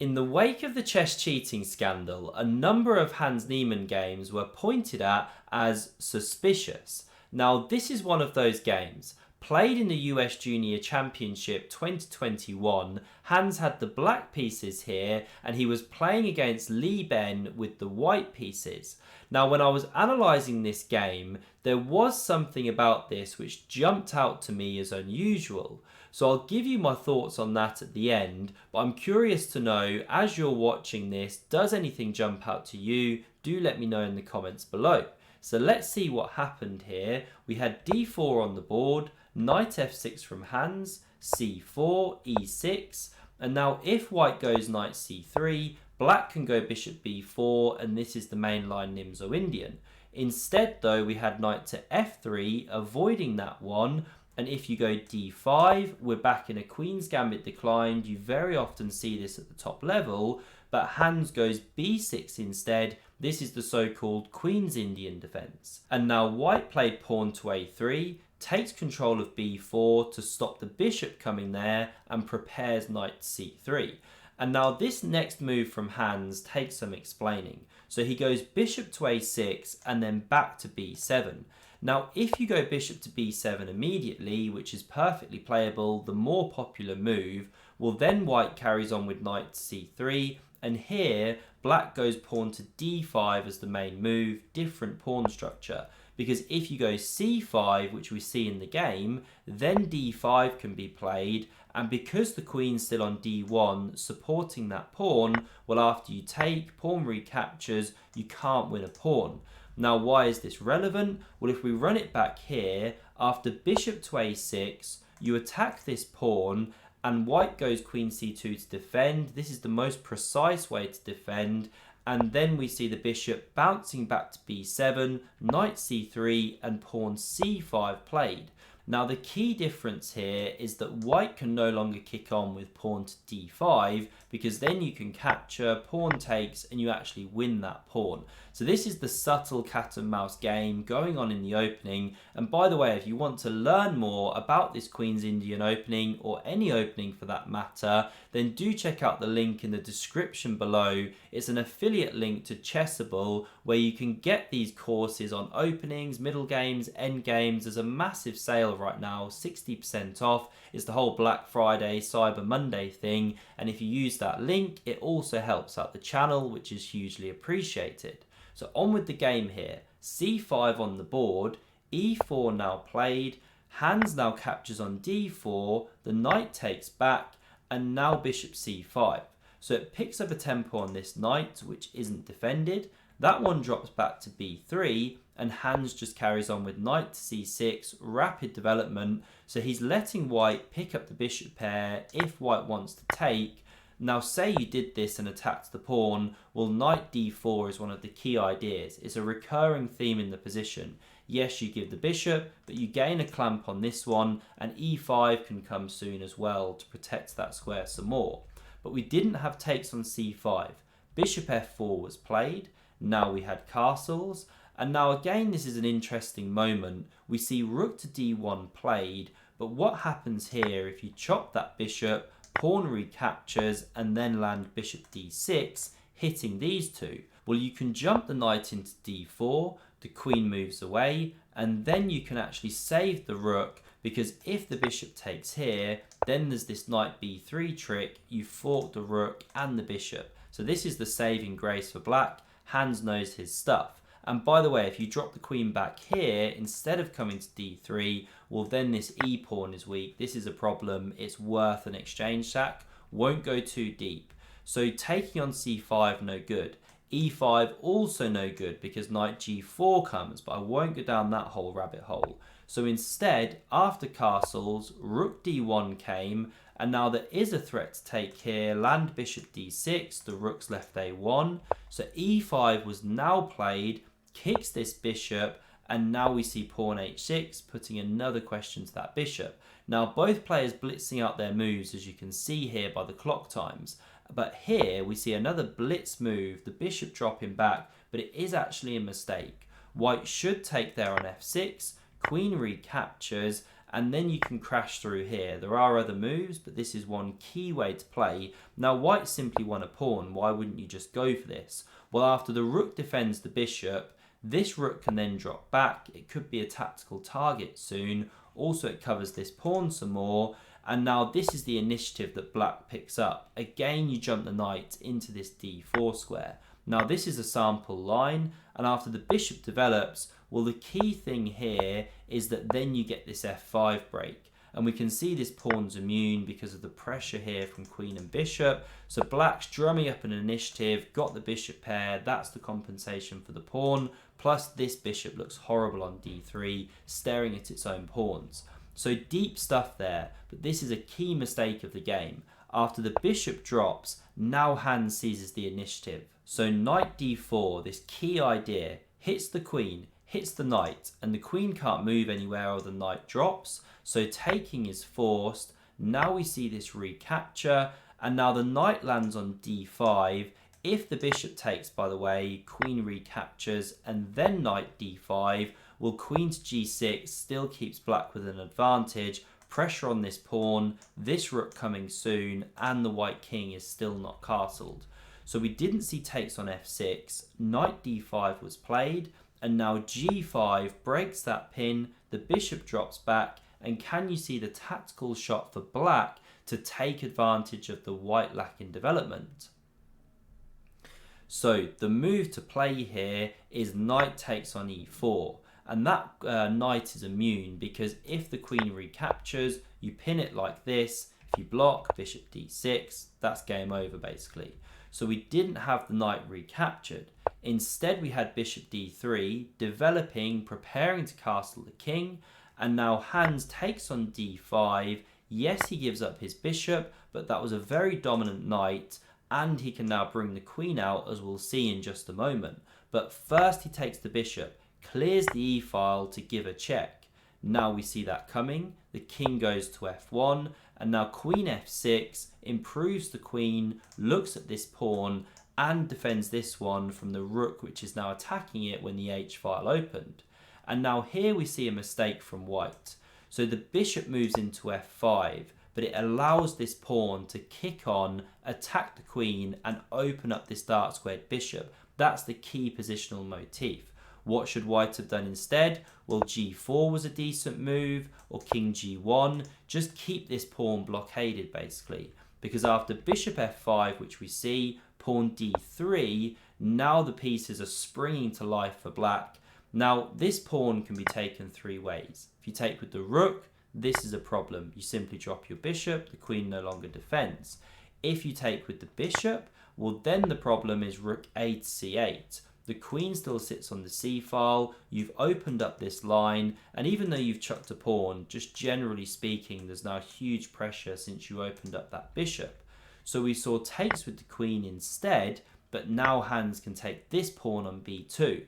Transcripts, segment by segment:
In the wake of the chess cheating scandal, a number of Hans Niemann games were pointed at as suspicious. Now, this is one of those games. Played in the US Junior Championship 2021, Hans had the black pieces here and he was playing against Li Ben with the white pieces. Now, when I was analysing this game, there was something about this which jumped out to me as unusual. So I'll give you my thoughts on that at the end, but I'm curious to know, as you're watching this, does anything jump out to you? Do let me know in the comments below. So let's see what happened here. We had d4 on the board, knight f6 from Hans, c4, e6, and now if white goes knight c3, black can go bishop b4, and this is the mainline Nimzo-Indian. Instead though, we had knight to f3, avoiding that one, and if you go d5, we're back in a Queen's Gambit declined. You very often see this at the top level, but Hans goes b6 instead. This is the so-called Queen's Indian defense. And now white played pawn to a3, takes control of b4 to stop the bishop coming there, and prepares knight c3. And now this next move from Hans takes some explaining. So he goes bishop to a6 and then back to b7. Now, if you go bishop to b7 immediately, which is perfectly playable, the more popular move, well then white carries on with knight to c3, and here black goes pawn to d5 as the main move, different pawn structure. Because if you go c5, which we see in the game, then d5 can be played, and because the queen's still on d1, supporting that pawn, well after you take, pawn recaptures, you can't win a pawn. Now, why is this relevant? Well, if we run it back here, after bishop to a6, you attack this pawn, and white goes queen c2 to defend. This is the most precise way to defend. And then we see the bishop bouncing back to b7, knight c3, and pawn c5 played. Now, the key difference here is that white can no longer kick on with pawn to d5, because then you can capture, pawn takes, and you actually win that pawn. So this is the subtle cat and mouse game going on in the opening. And by the way, if you want to learn more about this Queen's Indian opening, or any opening for that matter, then do check out the link in the description below. It's an affiliate link to Chessable, where you can get these courses on openings, middle games, end games. There's a massive sale right now, 60% off. It's the whole Black Friday, Cyber Monday thing. And if you use that link, it also helps out the channel, which is hugely appreciated. So on with the game here, c5 on the board, e4 now played, Hans now captures on d4, the knight takes back, and now bishop c5. So it picks up a tempo on this knight, which isn't defended. That one drops back to b3, and Hans just carries on with knight to c6, rapid development. So he's letting white pick up the bishop pair if white wants to take. Now, say you did this and attacked the pawn, well, knight d4 is one of the key ideas. It's a recurring theme in the position. Yes, you give the bishop, but you gain a clamp on this one, and e5 can come soon as well to protect that square some more. But we didn't have takes on c5. Bishop f4 was played. Now we had castles. And now again, this is an interesting moment. We see rook to d1 played, but what happens here if you chop that bishop, pawn recaptures, and then land bishop d6, hitting these two? Well, you can jump the knight into d4, the queen moves away, and then you can actually save the rook, because if the bishop takes here, then there's this knight b3 trick. You fork the rook and the bishop. So this is the saving grace for black. Hans knows his stuff. And by the way, if you drop the queen back here, instead of coming to d3, well then this e pawn is weak. This is a problem. It's worth an exchange sack. Won't go too deep. So taking on c5, no good. e5 also no good, because knight g4 comes, but I won't go down that whole rabbit hole. So instead, after castles, rook d1 came, and now there is a threat to take here. Land bishop d6, the rook's left a1. So e5 was now played, kicks this bishop, and now we see pawn h6, putting another question to that bishop. Now both players blitzing out their moves, as you can see here by the clock times. But here we see another blitz move, the bishop dropping back, but it is actually a mistake. White should take there on f6, queen recaptures, and then you can crash through here. There are other moves, but this is one key way to play. Now white simply won a pawn. Why wouldn't you just go for this? Well, after the rook defends the bishop, this rook can then drop back. It could be a tactical target soon. Also, it covers this pawn some more. And now this is the initiative that black picks up. Again, you jump the knight into this d4 square. Now this is a sample line, and after the bishop develops, well, the key thing here is that then you get this f5 break. And we can see this pawn's immune because of the pressure here from queen and bishop. So black's drumming up an initiative, got the bishop pair, that's the compensation for the pawn. Plus this bishop looks horrible on d3, staring at its own pawns. So deep stuff there, but this is a key mistake of the game. After the bishop drops, now Hans seizes the initiative. So knight d4, this key idea, hits the queen, hits the knight, and the queen can't move anywhere or the knight drops. So taking is forced. Now we see this recapture, and now the knight lands on d5. If the bishop takes, by the way, queen recaptures, and then knight d5, well, queen to g6 still keeps black with an advantage. Pressure on this pawn, this rook coming soon, and the white king is still not castled. So we didn't see takes on f6, knight d5 was played, and now g5 breaks that pin, the bishop drops back, and can you see the tactical shot for black to take advantage of the white lack in development? So the move to play here is knight takes on e4, and that knight is immune because if the queen recaptures, you pin it like this. If you block, bishop d6, that's game over basically. So we didn't have the knight recaptured. Instead, we had bishop d3, developing, preparing to castle the king, and now Hans takes on d5. Yes, he gives up his bishop, but that was a very dominant knight, and he can now bring the queen out, as we'll see in just a moment. But first he takes the bishop, clears the e-file to give a check. Now we see that coming. The king goes to f1, and now queen f6 improves the queen, looks at this pawn, and defends this one from the rook, which is now attacking it when the h-file opened. And now here we see a mistake from white. So the bishop moves into f5, but it allows this pawn to kick on, attack the queen, and open up this dark squared bishop. That's the key positional motif. What should white have done instead? Well, g4 was a decent move, or king g1. Just keep this pawn blockaded, basically. Because after bishop f5, which we see, pawn d3, now the pieces are springing to life for black. Now, this pawn can be taken three ways. If you take with the rook, this is a problem. You simply drop your bishop, the queen no longer defends. If you take with the bishop, well, then the problem is rook a to c8. The queen still sits on the c-file, you've opened up this line, and even though you've chucked a pawn, just generally speaking, there's now huge pressure since you opened up that bishop. So we saw takes with the queen instead, but now Hans can take this pawn on b2.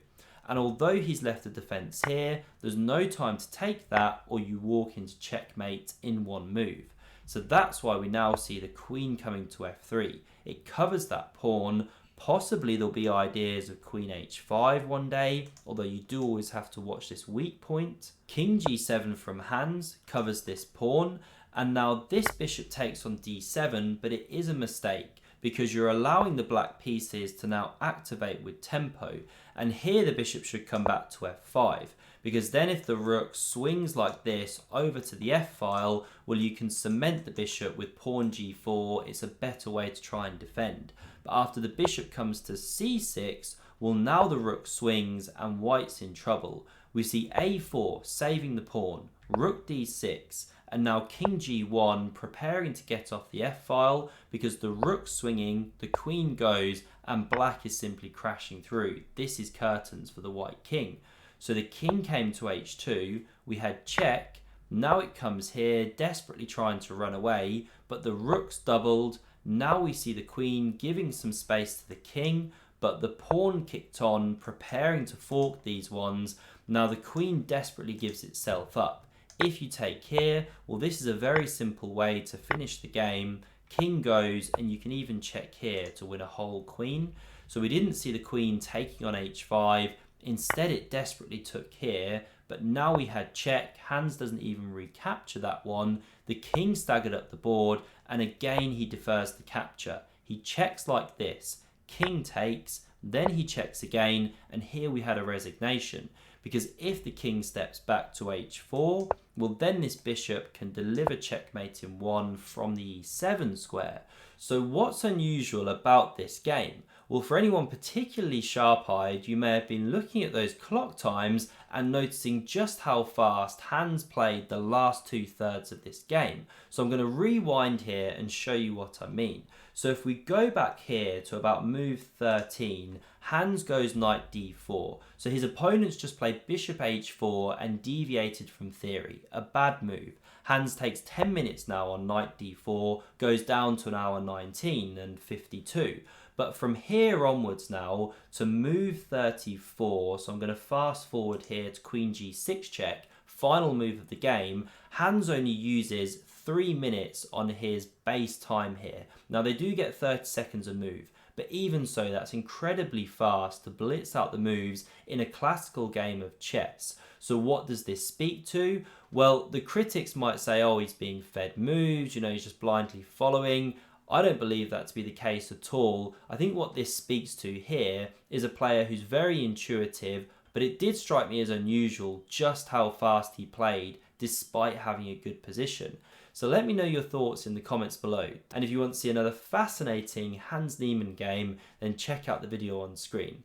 And although he's left a defense here, there's no time to take that, or you walk into checkmate in one move. So that's why we now see the queen coming to f3. It covers that pawn. Possibly there'll be ideas of queen h5 one day, although you do always have to watch this weak point. King g7 from Hans covers this pawn, and now this bishop takes on d7, but it is a mistake because you're allowing the black pieces to now activate with tempo, and here the bishop should come back to f5, because then if the rook swings like this over to the f-file, well, you can cement the bishop with pawn g4. It's a better way to try and defend. But after the bishop comes to c6, well, now the rook swings and white's in trouble. We see a4 saving the pawn, rook d6, and now king g1 preparing to get off the f-file because the rook's swinging, the queen goes, and black is simply crashing through. This is curtains for the white king. So the king came to h2, we had check, now it comes here, desperately trying to run away, but the rook's doubled. Now we see the queen giving some space to the king, but the pawn kicked on, preparing to fork these ones. Now the queen desperately gives itself up. If you take here, well, this is a very simple way to finish the game. King goes, and you can even check here to win a whole queen. So we didn't see the queen taking on h5. Instead, it desperately took here, but now we had check. Hans doesn't even recapture that one. The king staggered up the board, and again he defers the capture. He checks like this. King takes, then he checks again, and here we had a resignation. Because if the king steps back to h4, well then this bishop can deliver checkmate in 1 from the e7 square. So what's unusual about this game? Well, for anyone particularly sharp-eyed, you may have been looking at those clock times and noticing just how fast Hans played the last 2/3 of this game. So I'm going to rewind here and show you what I mean. So if we go back here to about move 13, Hans goes knight d4. So his opponents just played bishop h4 and deviated from theory. A bad move. Hans takes 10 minutes now on knight d4, goes down to an hour 19 and 52. But from here onwards now to move 34, so I'm going to fast forward here to queen g6 check, final move of the game, Hans only uses 3 minutes on his base time here. Now they do get 30 seconds a move, but even so that's incredibly fast to blitz out the moves in a classical game of chess. So what does this speak to? Well, the critics might say, oh, he's being fed moves, he's just blindly following. I don't believe that to be the case at all. I think what this speaks to here is a player who's very intuitive, but it did strike me as unusual just how fast he played despite having a good position. So let me know your thoughts in the comments below. And if you want to see another fascinating Hans Niemann game, then check out the video on screen.